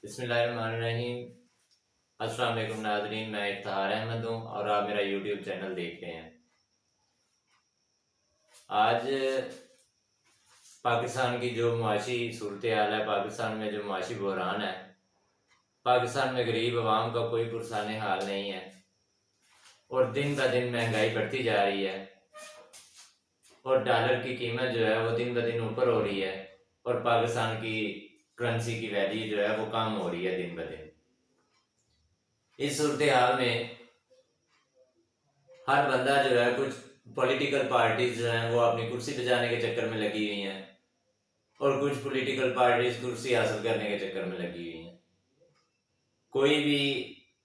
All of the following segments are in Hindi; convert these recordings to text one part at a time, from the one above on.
बिस्मिल्लाहिर्रहमानिर्रहीम। अस्सलाम वालेकुम नाज़रीन, मैं इफ्तिखार अहमद हूँ और आप मेरा यूट्यूब चैनल देख रहे हैं। आज पाकिस्तान की जो मुआशी सूरत हाल है, पाकिस्तान में जो मुआशी बहरान है, पाकिस्तान में गरीब आवाम का कोई पुरसाने हाल नहीं है और दिन ब दिन महंगाई बढ़ती जा रही है और डॉलर की कीमत जो है वो दिन ब दिन ऊपर हो रही है और पाकिस्तान की करेंसी की वैल्यू जो है वो कम हो रही है दिन ब दिन। इस सूरत हाल में हर बंदा जो है, कुछ पॉलिटिकल पार्टीज जो हैं वो अपनी कुर्सी बचाने के चक्कर में लगी हुई हैं और कुछ पॉलिटिकल पार्टीज कुर्सी हासिल करने के चक्कर में लगी हुई हैं। कोई भी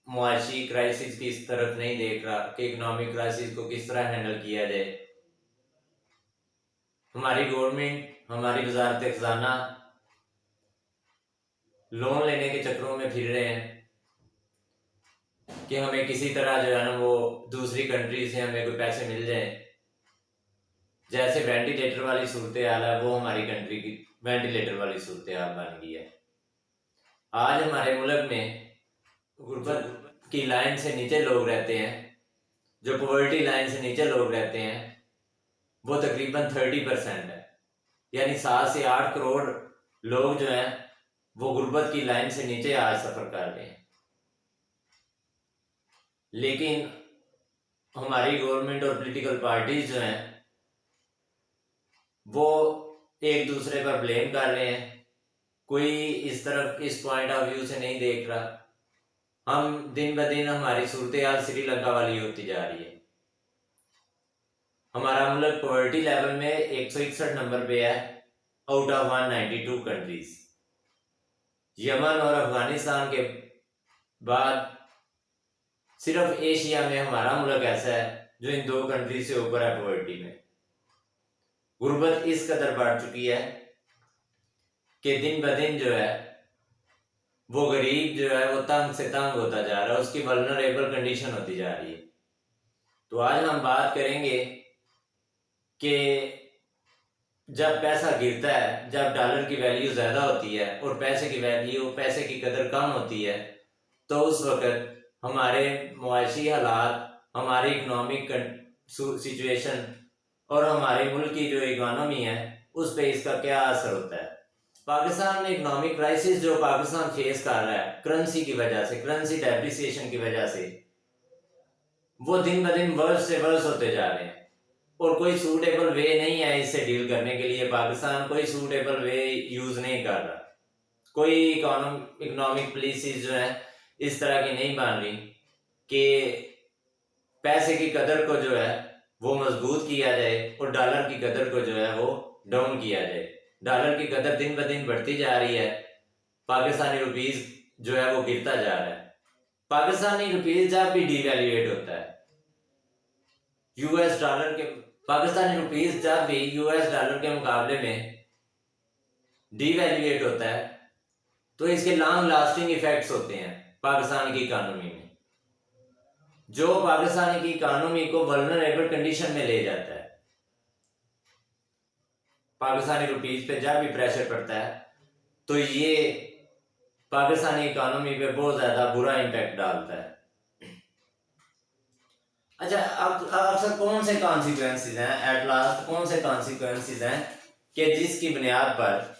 मुआशी क्राइसिस की इस तरफ नहीं देख रहा कि इकोनॉमिक क्राइसिस को किस तरह हैंडल किया जाए। हमारी गवर्नमेंट, हमारी वजारत खजाना लोन लेने के चक्करों में फिर रहे हैं कि हमें किसी तरह जो है ना वो दूसरी कंट्री से हमें कोई पैसे मिल जाए। जैसे वेंटिलेटर वाली सूरत हाल है, वो हमारी कंट्री की वेंटिलेटर वाली सूरत हाल बन गई है। आज हमारे मुल्क में गुर्बत की लाइन से नीचे लोग रहते हैं, जो पॉवर्टी लाइन से नीचे लोग रहते हैं वो तकरीबन 30% है, यानी 7 से 8 करोड़ लोग जो हैं वो गुर्बत की लाइन से नीचे आज सफर कर रहे हैं। लेकिन हमारी गवर्नमेंट और पॉलिटिकल पार्टीज जो हैं वो एक दूसरे पर ब्लेम कर रहे हैं। कोई इस तरफ इस पॉइंट ऑफ व्यू से नहीं देख रहा। हम दिन ब दिन हमारी सूरत हाल श्रीलंका वाली होती जा रही है। हमारा मुल्क पॉवर्टी लेवल में 161 नंबर पे है आउट ऑफ 192 कंट्रीज। यमन और अफगानिस्तान के बाद सिर्फ एशिया में हमारा मुल्क ऐसा है जो इन दो कंट्री से ऊपर है पॉवर्टी में। गुर्बत इस कदर बढ़ चुकी है कि दिन ब दिन जो है वो गरीब जो है वो तंग से तंग होता जा रहा है, उसकी वल्नरेबल कंडीशन होती जा रही है। तो आज हम बात करेंगे कि जब पैसा गिरता है, जब डॉलर की वैल्यू ज़्यादा होती है और पैसे की वैल्यू, पैसे की कदर कम होती है, तो उस वक़्त हमारे मुआशी हालात, हमारी इकोनॉमिक सिचुएशन और हमारे मुल्क की जो इकोनॉमी है उस पर इसका क्या असर होता है। पाकिस्तान में इकोनॉमिक क्राइसिस जो पाकिस्तान फेस कर रहा है करेंसी की वजह से, करेंसी डेप्रिसिएशन की वजह से, वो दिन ब दिन वर्स से वर्स होते जा रहे हैं और कोई सूटेबल वे नहीं है इससे डील करने के लिए। पाकिस्तान कोई सूटेबल वे यूज़ नहीं कर रहा। कोई इकोनॉमिक पॉलिसीज जो है इस तरह की नहीं बन रही कि पैसे की कदर को जो है वो मजबूत किया जाए और डॉलर की कदर को जो है वो डाउन किया जाए। डॉलर की कदर दिन ब दिन बढ़ती जा रही है, पाकिस्तानी रुपीस जो है वो गिरता जा रहा है। पाकिस्तानी रुपीस जब भी डिवैल्यूएट होता है यूएस डॉलर के, पाकिस्तानी रुपीस जब भी यूएस डॉलर के मुकाबले में डिवैल्यूएट होता है तो इसके लॉन्ग लास्टिंग इफेक्ट्स होते हैं पाकिस्तान की इकानमी में, जो पाकिस्तान की इकानमी को वल्नरेबल कंडीशन में ले जाता है। पाकिस्तानी रुपीस पे जब भी प्रेशर पड़ता है तो ये पाकिस्तानी इकानमी पे बहुत ज़्यादा बुरा इम्पैक्ट डालता है। अच्छा, अब अक्सर कौन से कॉन्सिक्वेंसेस हैं, एट लास्ट कौन से कॉन्सिक्वेंसेस हैं कि जिसकी बुनियाद पर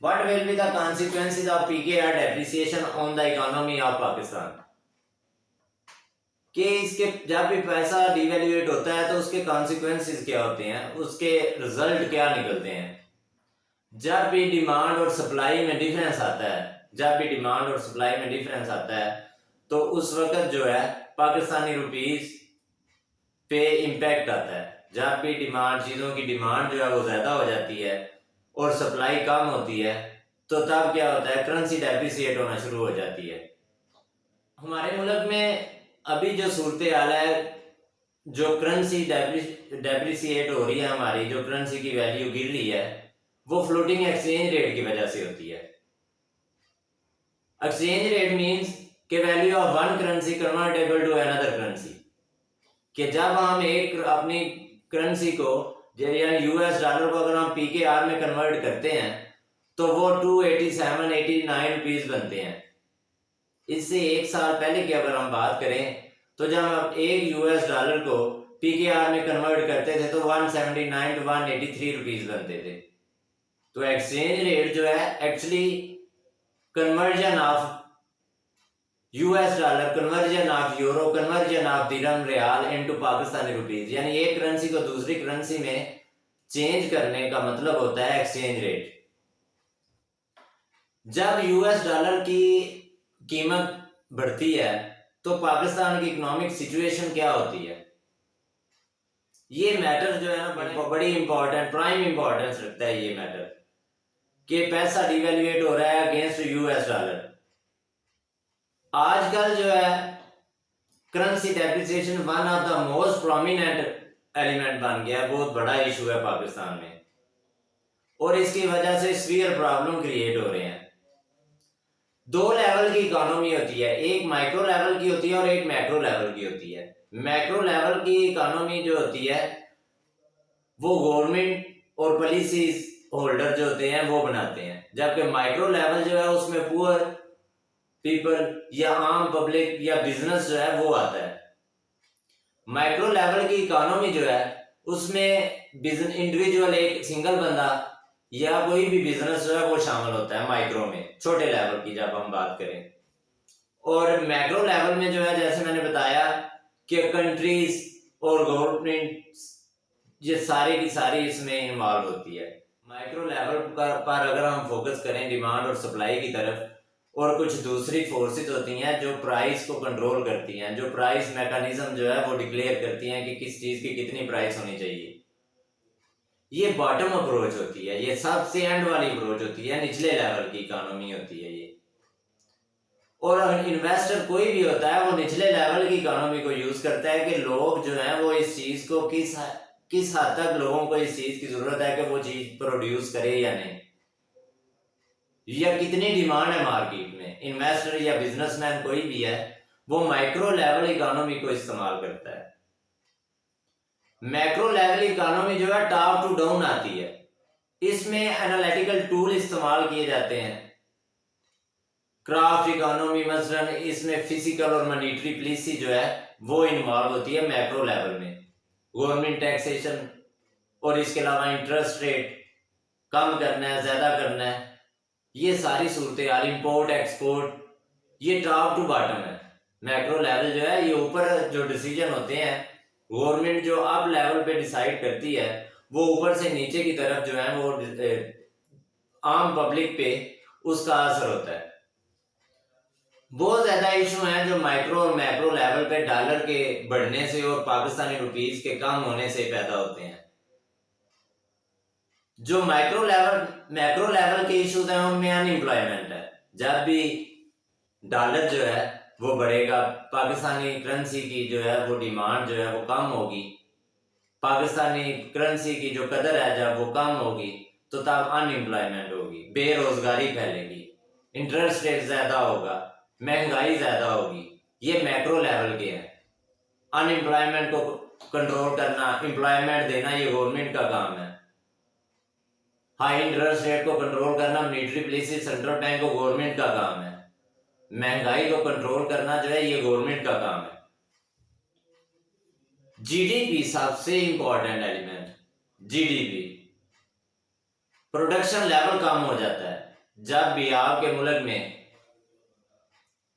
what will be the consequences of PKR depreciation on the economy of Pakistan, कि इसके जब भी पैसा डिवैल्यूएट होता है तो उसके कॉन्सिक्वेंसेस क्या होते हैं, उसके रिजल्ट क्या निकलते हैं। जब भी डिमांड और सप्लाई में डिफरेंस आता है, जब भी डिमांड और सप्लाई में डिफरेंस आता है तो उस वक्त जो है पाकिस्तानी रुपीस पे इम्पैक्ट आता है। जब भी डिमांड, चीज़ों की डिमांड जो है वो ज़्यादा हो जाती है और सप्लाई कम होती है तो तब क्या होता है, करेंसी डेप्रिसिएट होना शुरू हो जाती है। हमारे मुल्क में अभी जो सूरत हाल है, जो करेंसी डेप्रिसिएट हो रही है, हमारी जो करेंसी की वैल्यू गिर रही है वो फ्लोटिंग एक्सचेंज रेट की वजह से होती है। एक्सचेंज रेट मीन्स के value of one currency convertible to another currency, कि जब हम एक अपनी करेंसी को यानी यूएस डॉलर को अगर हम पीकेआर में कन्वर्ट करते हैं तो वो 287-89 रुपीस बनते हैं। इससे 1 साल पहले की अगर हम बात करें तो जब हम $1 को PKR में कन्वर्ट करते थे तो 179 to 183 रुपीज बनते थे। तो एक्सचेंज रेट जो है actually conversion of $, conversion of euro, conversion of dirham riyal into Pakistani rupees, यानी एक करेंसी को दूसरी करेंसी में चेंज करने का मतलब होता है एक्सचेंज रेट। जब $, की कीमत बढ़ती है तो पाकिस्तान की इकोनॉमिक सिचुएशन क्या होती है, ये मैटर जो है ना बड़ी इंपॉर्टेंट, प्राइम इंपॉर्टेंस रखता है ये मैटर कि पैसा डिवेल्युएट हो रहा है अगेंस्ट $। आजकल जो है currency depreciation one of the most prominent element बन गया है, बहुत बड़ा इशू है पाकिस्तान में, और इसकी वजह से सीवियर प्रॉब्लम क्रिएट हो रहे हैं। 2 लेवल की इकोनॉमी होती है, एक माइक्रो लेवल की होती है और एक मैक्रो लेवल की होती है। मैक्रो लेवल की इकोनॉमी जो होती है वो गवर्नमेंट और पॉलिसीज होल्डर जो होते हैं वो बनाते हैं, जबकि माइक्रो लेवल जो है उसमें पुअर पीपल या आम पब्लिक या बिजनेस जो है वो आता है। माइक्रो लेवल की इकोनॉमी जो है उसमें बिजनेस इंडिविजुअल, एक सिंगल बंदा या कोई भी बिजनेस जो है वो शामिल होता है माइक्रो में, छोटे लेवल की जब हम बात करें। और मैक्रो लेवल में जो है जैसे मैंने बताया कि कंट्रीज और गवर्नमेंट ये सारी की सारी इसमें इन्वॉल्व होती है। माइक्रो लेवल पर अगर हम फोकस करें डिमांड और सप्लाई की तरफ, और कुछ दूसरी फोर्सेस होती हैं जो प्राइस को कंट्रोल करती हैं, जो प्राइस मैकेनिज्म जो है वो डिक्लेयर करती हैं कि किस चीज की कितनी प्राइस होनी चाहिए। ये बॉटम अप्रोच होती है, ये सबसे एंड वाली अप्रोच होती है, निचले लेवल की इकोनॉमी होती है ये। और इन्वेस्टर कोई भी होता है वो निचले लेवल की इकोनॉमी को यूज करता है कि लोग जो है वो इस चीज को किस हद तक लोगों को इस चीज की जरूरत है कि वो चीज प्रोड्यूस करे या नहीं, या कितनी डिमांड है मार्केट में। इन्वेस्टर या बिजनेसमैन कोई भी है वो माइक्रो लेवल इकोनॉमी को इस्तेमाल करता है। मैक्रो लेवल इकोनॉमी जो है टॉप टू डाउन आती है, इसमें एनालिटिकल टूल इस्तेमाल किए जाते हैं। क्राफ्ट इकोनॉमी मसलन, इसमें फिजिकल और मॉनेटरी पॉलिसी जो है वो इन्वॉल्व होती है मैक्रो लेवल में। गवर्नमेंट टैक्सेशन और इसके अलावा इंटरेस्ट रेट कम करना है, ज्यादा करना है, ये सारी सूरतें हाल, इंपोर्ट एक्सपोर्ट, ये टॉप टू बॉटम है। मैक्रो लेवल जो है ये ऊपर जो डिसीजन होते हैं गवर्नमेंट जो अप लेवल पे डिसाइड करती है वो ऊपर से नीचे की तरफ जो है वो आम पब्लिक पे उसका असर होता है। बहुत ज्यादा इशू हैं जो माइक्रो और मैक्रो लेवल पे डॉलर के बढ़ने से और पाकिस्तानी रुपीस के कम होने से पैदा होते हैं। जो मैक्रो लेवल के इश्यूज हैं उनमें अनएम्प्लॉयमेंट है। जब भी डॉलर जो है वो बढ़ेगा, पाकिस्तानी करेंसी की जो है वो डिमांड जो है वो कम होगी, पाकिस्तानी करेंसी की जो कदर है जब वो कम होगी तो तब अनएम्प्लॉयमेंट होगी, बेरोजगारी फैलेगी, इंटरेस्ट रेट ज्यादा होगा, महंगाई ज्यादा होगी। ये मैक्रो लेवल के हैं। अनएम्प्लॉयमेंट को कंट्रोल करना, एम्प्लॉयमेंट देना ये गवर्नमेंट का काम है। हाई इंटरेस्ट रेट को कंट्रोल करना, मॉनेटरी पॉलिसी सेंट्रल बैंक को गवर्नमेंट का काम है। महंगाई को कंट्रोल करना जो है ये गवर्नमेंट का काम है। जीडीपी सबसे important element, GDP production level कम हो जाता है जब भी आपके मुल्क में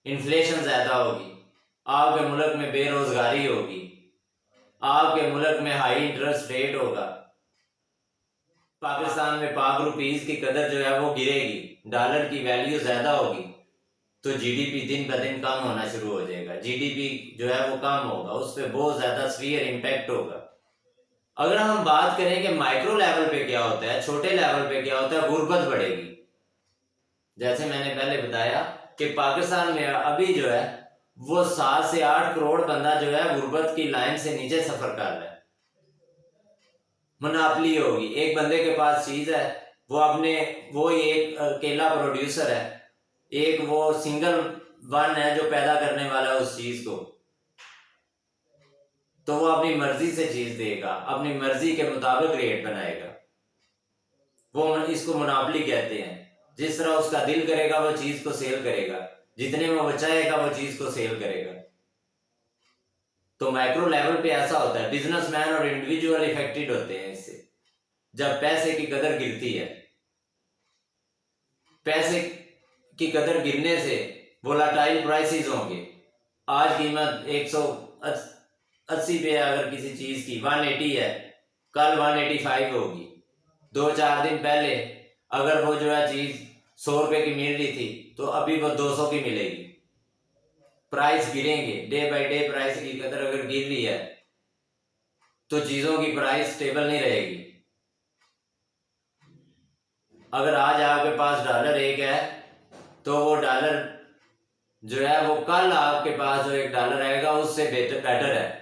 इन्फ्लेशन ज्यादा होगी, आपके मुल्क में बेरोजगारी होगी, आपके मुल्क में हाई इंटरेस्ट रेट होगा, पाकिस्तान में पाक रुपीस की कदर जो है वो गिरेगी, डॉलर की वैल्यू ज्यादा होगी, तो जीडीपी दिन ब दिन कम होना शुरू हो जाएगा। जीडीपी जो है वो कम होगा, उस पर बहुत ज्यादा सीवियर इम्पैक्ट होगा। अगर हम बात करें कि माइक्रो लेवल पे क्या होता है, छोटे लेवल पे क्या होता है, गुर्बत बढ़ेगी। जैसे मैंने पहले बताया कि पाकिस्तान में अभी जो है वो 7 से 8 करोड़ बंदा जो है गुर्बत की लाइन से नीचे सफर कर रहा है। मोनोपोली होगी, एक बंदे के पास चीज है, वो एक अकेला प्रोड्यूसर है, एक वो सिंगल वन है जो पैदा करने वाला है उस चीज को, तो वो अपनी मर्जी से चीज देगा, अपनी मर्जी के मुताबिक रेट बनाएगा। वो इसको मोनोपोली कहते हैं। जिस तरह उसका दिल करेगा वो चीज को सेल करेगा। जितने में वो चाहेगा वो चीज को सेल करेगा। तो माइक्रो लेवल पे ऐसा होता है, बिजनेसमैन और इंडिविजुअल इफेक्टेड होते हैं इससे। जब पैसे की कदर गिरती है, पैसे की कदर गिरने से वोलाटाइल प्राइसेस होंगे। आज कीमत 180 पे अगर किसी चीज की 180 है, कल 185 होगी। 2-4 दिन पहले अगर वो जो है चीज 100 रुपए की मिल रही थी तो अभी वो 200 की मिलेगी। प्राइस गिरेंगे, डे बाय डे प्राइस की कदर अगर गिर रही है तो चीजों की प्राइस स्टेबल नहीं रहेगी। अगर आज आपके पास डॉलर एक है तो वो डॉलर जो है वो कल आपके पास जो एक डॉलर आएगा उससे बेटर है।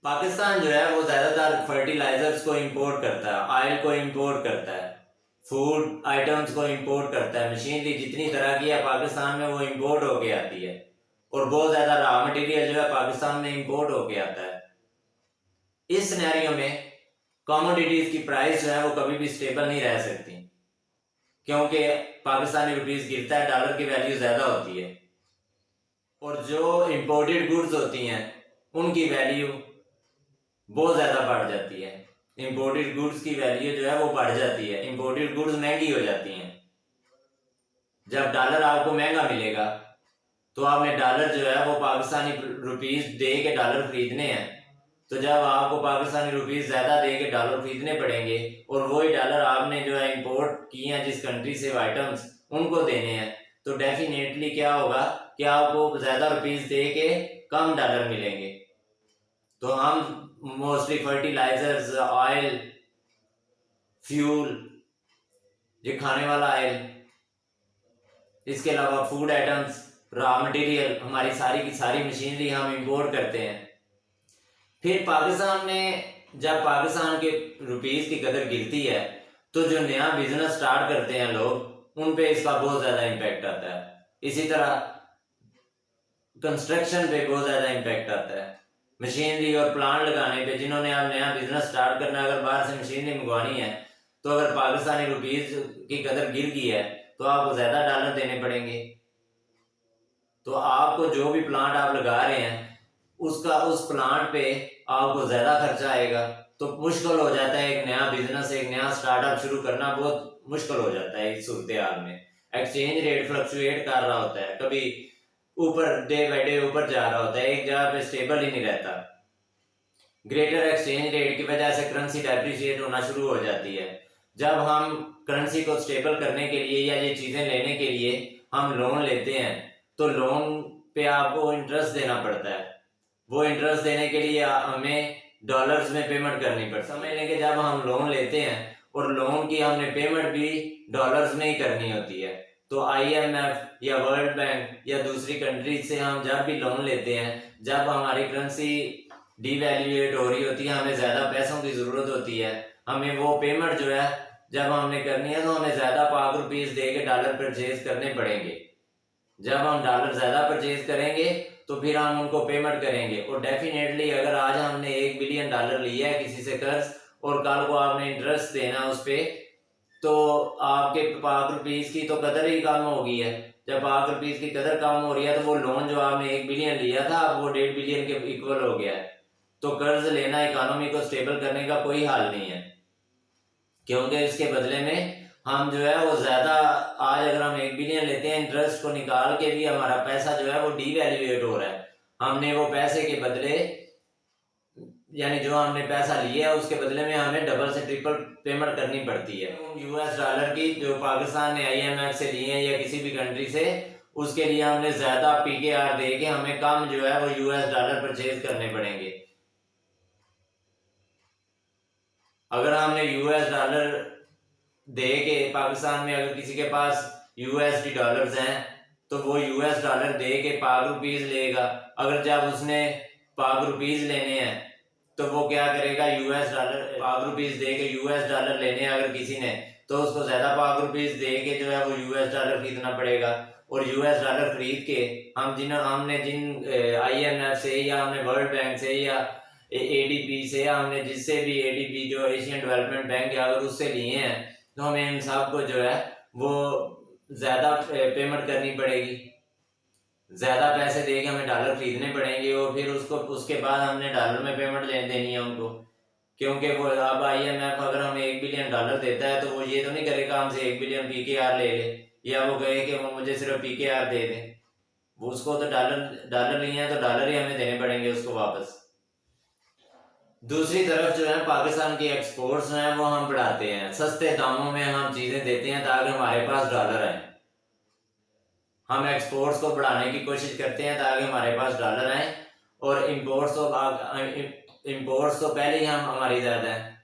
पाकिस्तान जो है वो ज्यादातर फर्टिलाइजर्स को इंपोर्ट करता है, ऑयल को इंपोर्ट करता है, फूड आइटम्स को इंपोर्ट करता है। मशीनरी जितनी तरह की है पाकिस्तान में वो इंपोर्ट होके आती है, और बहुत ज्यादा रॉ मटेरियल जो है पाकिस्तान में इंपोर्ट होके आता है। इस सिनेरियो में कमोडिटीज की प्राइस जो है वो कभी भी स्टेबल नहीं रह सकती, क्योंकि पाकिस्तानी रुपीस गिरता है, डॉलर की वैल्यू ज्यादा होती है, और जो इंपोर्टेड गुड्स होती हैं उनकी वैल्यू बहुत ज्यादा बढ़ जाती है। इंपोर्टेड गुड्स की वैल्यू जो है वो बढ़ जाती है, इंपोर्टेड गुड्स महंगी हो जाती हैं। जब डॉलर आपको महंगा मिलेगा तो आपने डॉलर जो है वो पाकिस्तानी रुपीस दे के डॉलर खरीदने हैं। तो जब आपको पाकिस्तानी रुपीस ज्यादा दे के डॉलर खरीदने पड़ेंगे और वही डॉलर आपने जो है इंपोर्ट किए हैं जिस कंट्री से आइटम्स उनको देने हैं, तो डेफिनेटली क्या होगा कि आपको ज्यादा रुपीस दे के कम डॉलर मिलेंगे। तो हम मोस्टली फर्टिलाइजर्स, ऑयल, फ्यूल, ये खाने वाला ऑयल, इसके अलावा फूड आइटम्स, रॉ मटेरियल, हमारी सारी की सारी मशीनरी हम इंपोर्ट करते हैं। फिर पाकिस्तान में जब पाकिस्तान के रुपीस की कदर गिरती है तो जो नया बिजनेस स्टार्ट करते हैं लोग, उन पे इसका बहुत ज्यादा इम्पैक्ट आता है। इसी तरह कंस्ट्रक्शन पे बहुत ज्यादा इम्पैक्ट आता है, मशीनरी और प्लांट लगाने पे। जिन्होंने अब नया बिजनेस स्टार्ट करना है, अगर बाहर से मशीनरी मंगवानी है तो अगर पाकिस्तानी रुपीस की कदर गिर गई है तो आपको ज्यादा डॉलर देने पड़ेंगे। तो आपको जो भी प्लांट आप लगा रहे हैं उसका उस प्लांट पे आपको ज्यादा खर्चा आएगा, तो मुश्किल हो जाता है एक नया बिजनेस, एक नया स्टार्टअप शुरू करना बहुत मुश्किल हो जाता है इस सूरत हाल में। एक्सचेंज रेट फ्लक्चुएट कर रहा होता है, कभी ऊपर डे बाय डे ऊपर जा रहा होता है, एक जगह पे स्टेबल ही नहीं रहता। ग्रेटर एक्सचेंज रेट की वजह से करेंसी डेप्रिशिएट होना शुरू हो जाती है। जब हम करेंसी को स्टेबल करने के लिए या ये चीजें लेने के लिए हम लोन लेते हैं तो लोन पे आपको इंटरेस्ट देना पड़ता है। वो इंटरेस्ट देने के लिए हमें डॉलर्स में पेमेंट करनी पड़ती है। समझ लें कि जब हम लोन लेते हैं और लोन की हमने पेमेंट भी डॉलर्स में ही करनी होती है, तो IMF या वर्ल्ड बैंक या दूसरी कंट्री से हम जब भी लोन लेते हैं, जब हमारी करेंसी डिवैल्यूएट हो रही होती है, हमें ज्यादा पैसों की जरूरत होती है, हमें वो पेमेंट जो है जब हमने करनी है तो हमें ज्यादा पाक रुपीस दे के डॉलर परचेज करने पड़ेंगे। जब हम डॉलर ज्यादा परचेज करेंगे तो फिर हम उनको पेमेंट करेंगे। और डेफिनेटली अगर आज हमने $1 बिलियन लिया है किसी से कर्ज और कल को आपने इंटरेस्ट देना उस पे, तो आपके पाक रुपीस की तो कदर ही कम हो गई है। जब पाक रुपीस की कदर कम हो रही है तो वो लोन जो आपने $1 बिलियन लिया था अब वो $1.5 बिलियन के इक्वल हो गया है। तो कर्ज लेना इकोनॉमी को स्टेबल करने का कोई हाल नहीं है, क्योंकि इसके बदले में हम जो है वो ज्यादा, आज अगर हम $1 बिलियन लेते हैं इंटरेस्ट को निकाल के भी हमारा पैसा जो है वो डिवैल्यूएट हो रहा है। हमने वो पैसे के बदले, यानी जो हमने पैसा लिया है उसके बदले में हमें डबल से ट्रिपल पेमेंट करनी पड़ती है। US डॉलर की जो पाकिस्तान ने IMF से लिए हैं या किसी भी कंट्री से, उसके लिए हमने ज्यादा PKR दे के हमें कम जो है वो US डॉलर परचेज करने पड़ेंगे। अगर हमने US डॉलर दे के पाकिस्तान में अगर किसी के पास USD डॉलर्स हैं तो वो US डॉलर दे के पाक रुपीस लेगा। अगर जब उसने पाक रुपीस लेने हैं तो वो क्या करेगा, US डॉलर पाक रुपीस दे के US डॉलर लेने हैं अगर किसी ने, तो उसको ज्यादा पाक रुपीस दे के जो है वो US डॉलर खरीदना पड़ेगा। और US डॉलर खरीद के हमने जिन IMF से या हमने वर्ल्ड बैंक से या ADB से, हमने जिससे भी ADB जो एशियन डेवलपमेंट बैंक है अगर उससे लिए हैं, तो हमें इन सब को जो है वो ज़्यादा पेमेंट करनी पड़ेगी, ज़्यादा पैसे दे के हमें डॉलर खरीदने पड़ेंगे और फिर उसके बाद हमने डॉलर में पेमेंट देनी है उनको, क्योंकि वो अब IMF अगर हमें $1 बिलियन देता है तो वो ये तो नहीं करेगा हमसे 1 बिलियन PKR ले ले, या वो कहे कि वो मुझे सिर्फ PKR दे दें। वो उसको तो डॉलर लिए हैं तो डॉलर ही हमें देने पड़ेंगे उसको वापस। दूसरी तरफ जो है पाकिस्तान के एक्सपोर्ट्स हैं वो हम बढ़ाते हैं, सस्ते दामों में हम चीज़ें देते हैं ताकि हमारे पास डॉलर आए। हम एक्सपोर्ट्स को बढ़ाने की कोशिश करते हैं ताकि हमारे पास डॉलर आए, और इम्पोर्ट्स तो पहले ही हमारी ज़्यादा है,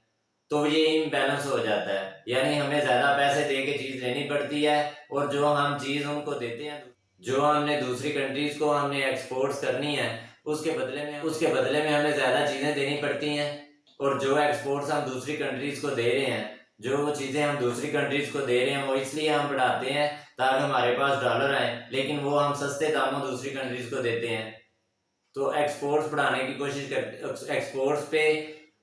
तो ये इम्बैलेंस हो जाता है, यानी हमें ज़्यादा पैसे दे के चीज़ लेनी पड़ती है, और जो हम चीज़ उनको देते हैं, जो हमने दूसरी कंट्रीज़ को हमने एक्सपोर्ट्स करनी है उसके बदले में हमें ज़्यादा चीज़ें देनी पड़ती हैं, और जो एक्सपोर्ट्स हम दूसरी कंट्रीज़ को दे रहे हैं, जो चीज़ें हम दूसरी कंट्रीज़ को दे रहे हैं वो इसलिए हम बढ़ाते हैं ताकि हमारे पास डॉलर आए, लेकिन वो हम सस्ते दामों दूसरी कंट्रीज़ को देते हैं। तो एक्सपोर्ट्स बढ़ाने की कोशिश करते, एक्सपोर्ट्स पे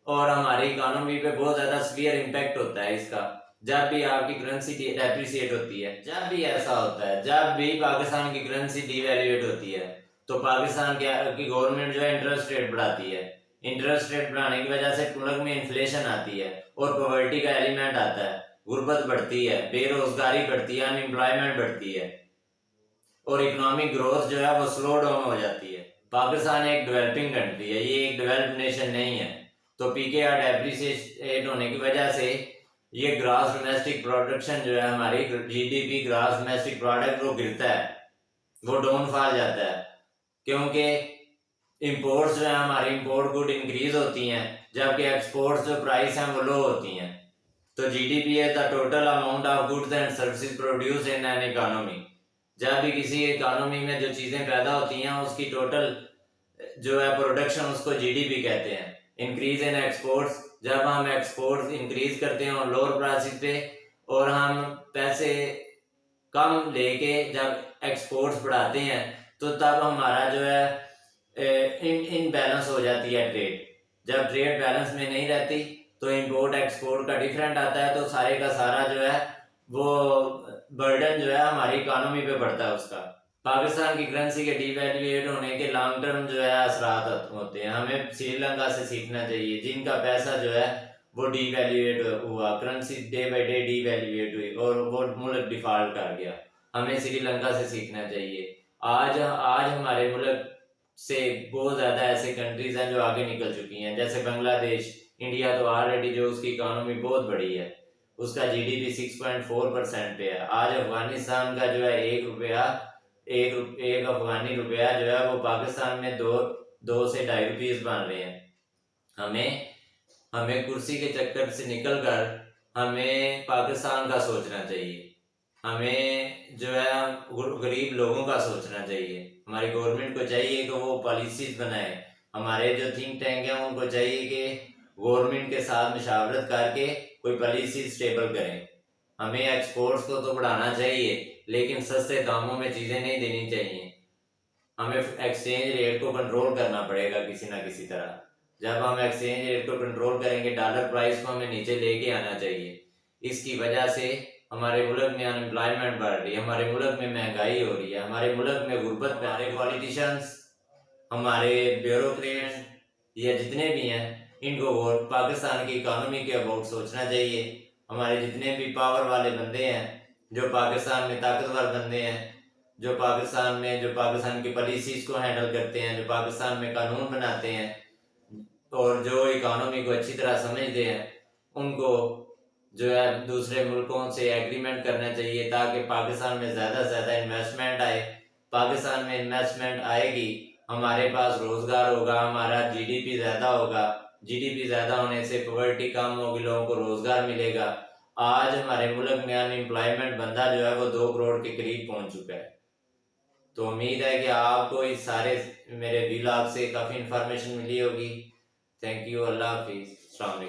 और हमारी इकोनॉमी पे बहुत ज़्यादा सीवियर इम्पैक्ट होता है इसका। जब भी आपकी करेंसी डेप्रिसिएट होती है, जब भी ऐसा होता है, जब भी पाकिस्तान की करेंसी डिवैल्यूएट होती है, तो पाकिस्तान की गवर्नमेंट जो है इंटरेस्ट रेट बढ़ाती है। इंटरेस्ट रेट बढ़ाने की वजह से मुल्क में इन्फ्लेशन आती है और पॉवर्टी का एलिमेंट आता है, गुर्बत बढ़ती है, बेरोजगारी बढ़ती है, अनएम्प्लॉयमेंट बढ़ती है, और इकोनॉमिक ग्रोथ जो है वो स्लो डाउन हो जाती है। पाकिस्तान एक डेवलपिंग कंट्री है, ये एक डेवलप्ड नेशन नहीं है, तो PKR डेप्रिसिएट होने की वजह से ये ग्रॉस डोमेस्टिक प्रोडक्शन जो है हमारी GDP ग्रॉस डोमेस्टिक प्रोडक्ट वो गिरता है, वो डाउनफॉल जाता है, क्योंकि इंपोर्ट्स जो है हमारी इंपोर्ट गुड इंक्रीज होती हैं, जबकि एक्सपोर्ट्स जो प्राइस हैं वो लो होती हैं। तो GDP है the total amount of goods and services produce in an economy. जब भी किसी इकोनॉमी में जो चीज़ें पैदा होती हैं उसकी टोटल जो है प्रोडक्शन उसको GDP कहते हैं। इंक्रीज इन एक्सपोर्ट्स, जब हम एक्सपोर्ट्स इंक्रीज करते हैं और लोअर प्राइसेस पे, और हम पैसे कम लेके जब एक्सपोर्ट्स बढ़ाते हैं तो तब हमारा जो है इन बैलेंस हो जाती है ट्रेड। जब ट्रेड बैलेंस में नहीं रहती तो इंपोर्ट एक्सपोर्ट का डिफरेंट आता है, तो सारे का सारा जो है वो बर्डन जो है हमारी इकोनॉमी पे पड़ता है उसका। पाकिस्तान की करेंसी के डिवैल्यूएट होने के लॉन्ग टर्म जो है असरात होते हैं। हमें श्रीलंका से सीखना चाहिए, जिनका पैसा जो है वो डिवैल्यूएट हुआ, करेंसी डे बाई डे डिवैल्यूएट हुई और वो मुल्क डिफॉल्ट कर गया। हमें श्रीलंका से सीखना चाहिए। आज हमारे मुल्क से बहुत ज़्यादा ऐसे कंट्रीज हैं जो आगे निकल चुकी हैं, जैसे बांग्लादेश। इंडिया तो ऑलरेडी जो उसकी इकोनॉमी बहुत बड़ी है, उसका GDP 6.4% पे है। आज अफगानिस्तान का जो है एक अफगानी रुपया जो है वो पाकिस्तान में दो से ₹2.5 बन रहे हैं। हमें कुर्सी के चक्कर से निकलकर हमें पाकिस्तान का सोचना चाहिए। हमें जो है गरीब लोगों का सोचना चाहिए। हमारी गवर्नमेंट को चाहिए कि वो पॉलिसीज बनाए। हमारे जो थिंक टैंक हैं उनको चाहिए कि गवर्नमेंट के साथ मशावरत करके कोई पॉलिसी स्टेबल करें। हमें एक्सपोर्ट्स को तो बढ़ाना चाहिए, लेकिन सस्ते दामों में चीज़ें नहीं देनी चाहिए। हमें एक्सचेंज रेट को कंट्रोल करना पड़ेगा किसी ना किसी तरह। जब हम एक्सचेंज रेट को कंट्रोल करेंगे, डॉलर प्राइस को हमें नीचे लेके आना चाहिए। इसकी वजह से हमारे मुल्क में अनएम्प्लॉयमेंट बढ़ रही है, हमारे मुल्क में महंगाई हो रही है, हमारे मुल्क में गुर्बत में। हमारे पॉलिटिशियंस, हमारे ब्यूरोक्रेट्स, ये जितने भी हैं, इनको पाकिस्तान की इकोनॉमी के अबाउट सोचना चाहिए। हमारे जितने भी पावर वाले बंदे हैं, जो पाकिस्तान में ताकतवर बंदे हैं, जो पाकिस्तान की पॉलिसीज़ को हैंडल करते हैं, जो पाकिस्तान में कानून बनाते हैं और जो इकोनॉमी को अच्छी तरह समझते हैं, उनको जो है दूसरे मुल्कों से एग्रीमेंट करना चाहिए ताकि पाकिस्तान में ज़्यादा से ज़्यादा इन्वेस्टमेंट आए। पाकिस्तान में इन्वेस्टमेंट आएगी, हमारे पास रोज़गार होगा, हमारा GDP ज़्यादा होगा। GDP ज़्यादा होने से पॉवर्टी कम होगी, लोगों को रोज़गार मिलेगा। आज हमारे मुल्क में अनएम्प्लॉयमेंट बंदा जो है वो 2 करोड़ के करीब पहुंच चुका है। तो उम्मीद है कि आपको इस सारे मेरे व्लॉग से काफ़ी इन्फॉर्मेशन मिली होगी। Thank you. अल्लाह हाफिज़। अस्सलाम वालेकुम।